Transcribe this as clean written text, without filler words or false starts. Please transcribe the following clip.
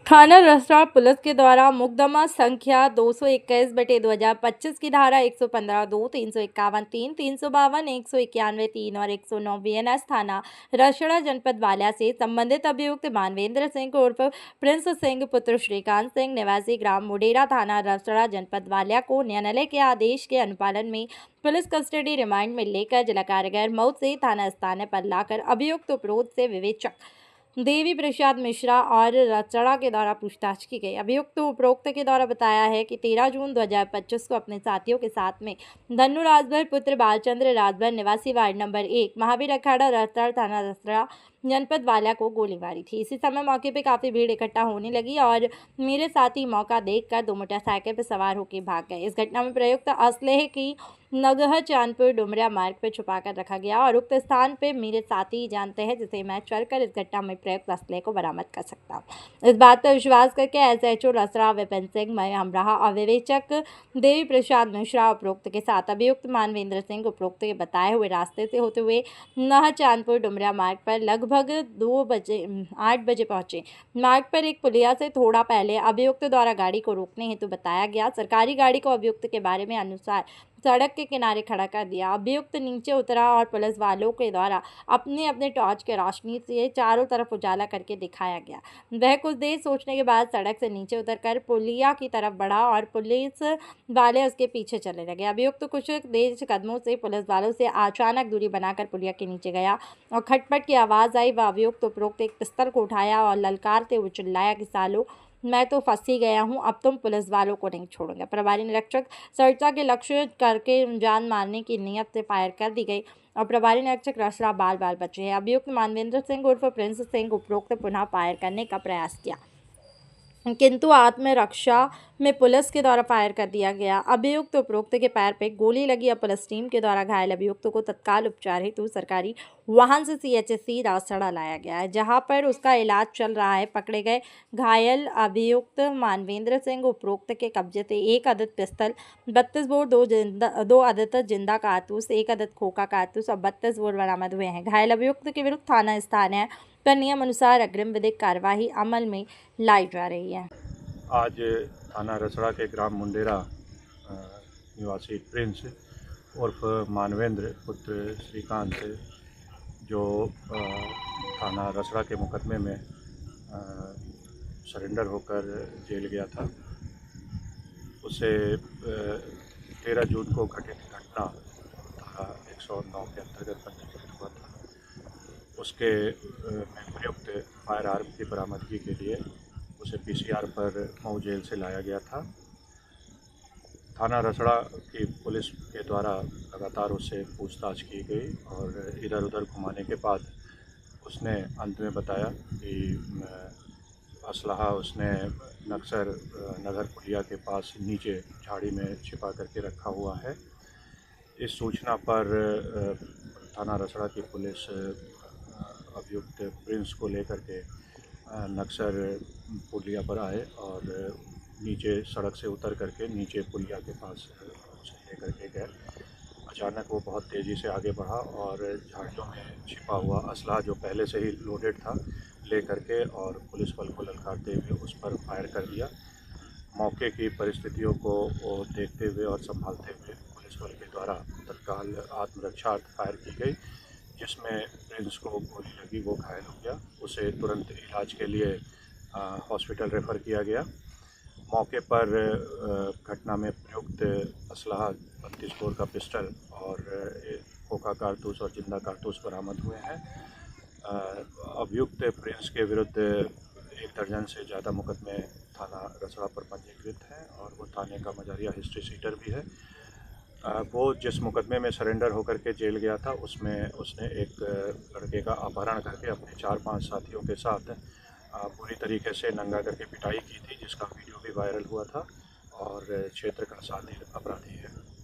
थाना रसड़ा पुलिस के द्वारा मुकदमा संख्या 221/2025 की धारा 115(2), 351(3), 352, 191(3) और 109 बीएनएस थाना रसड़ा जनपद वालिया से संबंधित अभियुक्त मानवेंद्र सिंह उर्फ प्रिंस सिंह पुत्र श्रीकांत सिंह निवासी ग्राम मुडेरा थाना रसड़ा जनपद वालिया को न्यायालय के आदेश के अनुपालन में पुलिस कस्टडी रिमांड में लेकर जिला कारागार मऊ से थाना स्थान पर लाकर अभियुक्त उपरोक्त से विवेचक देवी प्रसाद मिश्रा और रचड़ा के द्वारा पूछताछ की गई। अभियुक्त उपरोक्त के द्वारा बताया है कि 13 जून 2025 को अपने साथियों के साथ में धनु राजभर पुत्र बालचंद्र राजभर निवासी वार्ड नंबर 1 महावीर अखाड़ा रसड़ा थाना रसड़ा जनपद वालिया को गोली मारी थी। इसी समय मौके पर काफी भीड़ इकट्ठा होने लगी और मेरे साथी मौका देखकर 2 मोटरसाइकिल पर सवार होकर भाग गए। इस घटना में प्रयुक्त असलहे की नगह चांदपुर डुमरिया मार्ग पर छुपाकर रखा गया और उक्त स्थान पे मेरे साथी जानते हैं जिसे मैं चलकर इस घटना में प्रयुक्त असलहे को बरामद कर सकता हूँ। इस बात पर विश्वास करके एसएचओ रसड़ा विपिन सिंह मैं हमराहा और विवेचक देवी प्रसाद मिश्रा उपरोक्त के साथ अभियुक्त मानवेंद्र सिंह उपरोक्त के बताए हुए रास्ते से होते हुए नह चांदपुर डुमरिया मार्ग पर लगभग 8 बजे पहुंचे। मार्ग पर एक पुलिया से थोड़ा पहले अभियुक्त द्वारा गाड़ी को रोकने हेतु बताया गया। सरकारी गाड़ी को अभियुक्त के बारे में अनुसार सड़क के किनारे खड़ा कर दिया। अभियुक्त नीचे उतरा और पुलिस वालों के द्वारा अपने अपने टॉर्च के रोशनी से चारों तरफ उजाला करके दिखाया गया। वह कुछ देर सोचने के बाद सड़क से नीचे उतरकर पुलिया की तरफ बढ़ा और पुलिस वाले उसके पीछे चले लगे। अभियुक्त कुछ तेज कदमों से पुलिस वालों से अचानक दूरी बनाकर पुलिया के नीचे गया और खटपट की आवाज़ आई। वह अभियुक्त उपरोक्त एक पिस्तौल को उठाया और ललकारते हुए चिल्लाया कि सालो मैं तो फंस ही गया हूँ, अब तुम पुलिस वालों को नहीं छोड़ूंगा। प्रभारी निरीक्षक चर्चा के लक्ष्य करके जान मारने की नियत से फायर कर दी गई और प्रभारी निरीक्षक रसड़ा बाल बचे हैं। अभियुक्त मानवेंद्र सिंह उर्फ प्रिंस सिंह उपरोक्त पुनः फायर करने का प्रयास किया किंतु आत्मरक्षा में पुलिस के द्वारा फायर कर दिया गया। अभियुक्त उपरोक्त के पैर पे गोली लगी और पुलिस टीम के द्वारा घायल अभियुक्त को तत्काल उपचार हेतु सरकारी वाहन से सीएचसी रसड़ा लाया गया है, जहां पर उसका इलाज चल रहा है। पकड़े गए घायल अभियुक्त मानवेंद्र सिंह उपरोक्त के कब्जे से 1 अदद पिस्तौल, 32 बोर 2 अदद जिंदा कारतूस, 1 अदद खोखा कारतूस और 32 बोर बरामद हुए हैं। घायल अभियुक्त के विरुद्ध थाना स्थान है पर नियम अनुसार अग्रिम विधिक कार्यवाही अमल में लाई जा रही है। आज थाना रसड़ा के ग्राम मुंडेरा निवासी प्रिंस उर्फ मानवेंद्र पुत्र श्रीकांत जो थाना रसड़ा के मुकदमे में सरेंडर होकर जेल गया था, उसे 13 जून को घटित घटना धारा 109 के अंतर्गत पंजीकृत हुआ था। उसके प्रयुक्त फायर आर्म की बरामदगी के लिए उसे पीसीआर पर मऊ जेल से लाया गया था। थाना रसड़ा की पुलिस के द्वारा लगातार उससे पूछताछ की गई और इधर उधर घुमाने के बाद उसने अंत में बताया कि असलहा उसने नक्सर नगर पुलिया के पास नीचे झाड़ी में छिपा करके रखा हुआ है। इस सूचना पर थाना रसड़ा की पुलिस अभियुक्त प्रिंस को लेकर के नक्सर पुलिया पर आए और नीचे सड़क से उतर करके नीचे पुलिया के पास उसे लेकर के गए। अचानक वो बहुत तेज़ी से आगे बढ़ा और झाड़ियों में छिपा हुआ असलहा जो पहले से ही लोडेड था ले करके और पुलिस बल को ललकारते हुए उस पर फायर कर दिया। मौके की परिस्थितियों को देखते हुए और संभालते हुए पुलिस बल के द्वारा तत्काल आत्मरक्षार्थ फायर की गई, जिसमें प्रिंस को गोली लगी, वो घायल हो गया। उसे तुरंत इलाज के लिए हॉस्पिटल रेफ़र किया गया। मौके पर घटना में प्रयुक्त असलहा 32 बोर का पिस्टल और खोखा कारतूस और जिंदा कारतूस बरामद हुए हैं। अभियुक्त प्रिंस के विरुद्ध 1 दर्जन से ज़्यादा मुकदमे थाना रसड़ा पर पंजीकृत हैं और वो थाने का मजारिया हिस्ट्री सीटर भी है। वो जिस मुकदमे में सरेंडर होकर के जेल गया था उसमें उसने एक लड़के का अपहरण करके अपने 4-5 साथियों के साथ पूरी तरीके से नंगा करके पिटाई की थी, जिसका वीडियो भी वायरल हुआ था और क्षेत्र का शातिर अपराधी है।